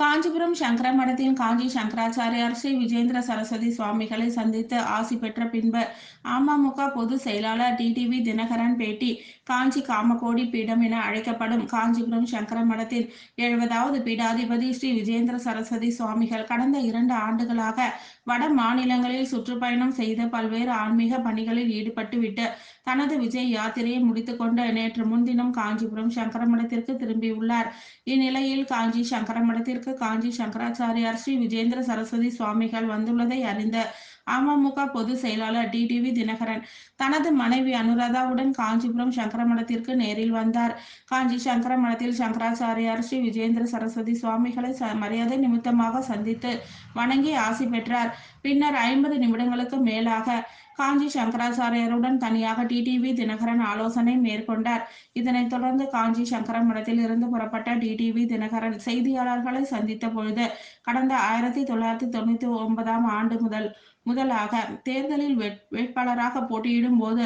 காஞ்சிபுரம் சங்கர மடத்தின் காஞ்சி சங்கராச்சாரியார் ஸ்ரீ விஜேந்திர சரஸ்வதி சுவாமிகளை சந்தித்து ஆசி பெற்ற பின்பு அமமுக பொதுச் செயலாளர் டிடிவி தினகரன் பேட்டி. காஞ்சி காமகோடி பீடம் என அழைக்கப்படும் காஞ்சிபுரம் சங்கர மடத்தின் 70வது பீடாதிபதி ஸ்ரீ விஜேந்திர சரஸ்வதி சுவாமிகள் கடந்த 2 ஆண்டுகளாக வட மாநிலங்களில் சுற்றுப்பயணம் செய்து பல்வேறு ஆன்மீக பணிகளில் ஈடுபட்டுவிட்டு தனது விஜய் யாத்திரையை முடித்துக்கொண்டு நேற்று முன்தினம் காஞ்சிபுரம் சங்கர மடத்திற்கு திரும்பியுள்ளார். இந்நிலையில் காஞ்சி சங்கர மடத்திற்கு காஞ்சி சங்கராச்சாரியார் ஸ்ரீ விஜேந்திர சரஸ்வதி சுவாமிகள் வந்துள்ளதை அறிந்த அமமுக பொதுச் செயலாளர் டிடிவி தினகரன் தனது மனைவி அனுராதாவுடன் காஞ்சிபுரம் சங்கர மடத்திற்கு நேரில் வந்தார். காஞ்சி சங்கர மடத்தில் சங்கராச்சாரியார் ஸ்ரீ விஜேந்திர சரஸ்வதி சுவாமிகளை மரியாதை நிமித்தமாக சந்தித்து வணங்கி ஆசி பெற்றார். பின்னர் 50 நிமிடங்களுக்கு மேலாக காஞ்சி சங்கராச்சாரியாருடன் தனியாக டிடிவி தினகரன் ஆலோசனை மேற்கொண்டார். இதனைத் தொடர்ந்து காஞ்சி சங்கர மடத்தில் இருந்து புறப்பட்ட டிடிவி தினகரன் செய்தியாளர்களை சந்தித்த பொழுது கடந்த 1999ஆம் ஆண்டு முதலாக தேர்தலில் வேட்பாளராக போட்டியிடும் போது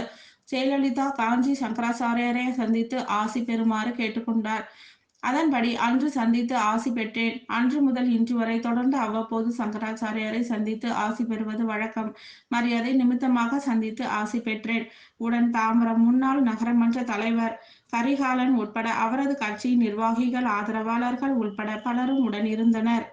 ஜெயலலிதா காஞ்சி சங்கராச்சாரியாரை சந்தித்து ஆசி பெறுமாறு கேட்டுக்கொண்டார். அதன்படி அன்று சந்தித்து ஆசி பெற்றேன். அன்று முதல் இன்று வரை தொடர்ந்து அவ்வப்போது சங்கராச்சாரியாரை சந்தித்து ஆசி பெறுவது வழக்கம். மரியாதை நிமித்தமாக சந்தித்து ஆசி பெற்றேன். உடன் தாம்பரம் முன்னாள் நகரமன்ற தலைவர் கரிகாலன் உட்பட அவரது கட்சியின் நிர்வாகிகள் ஆதரவாளர்கள் உட்பட பலரும் உடன் இருந்தனர்.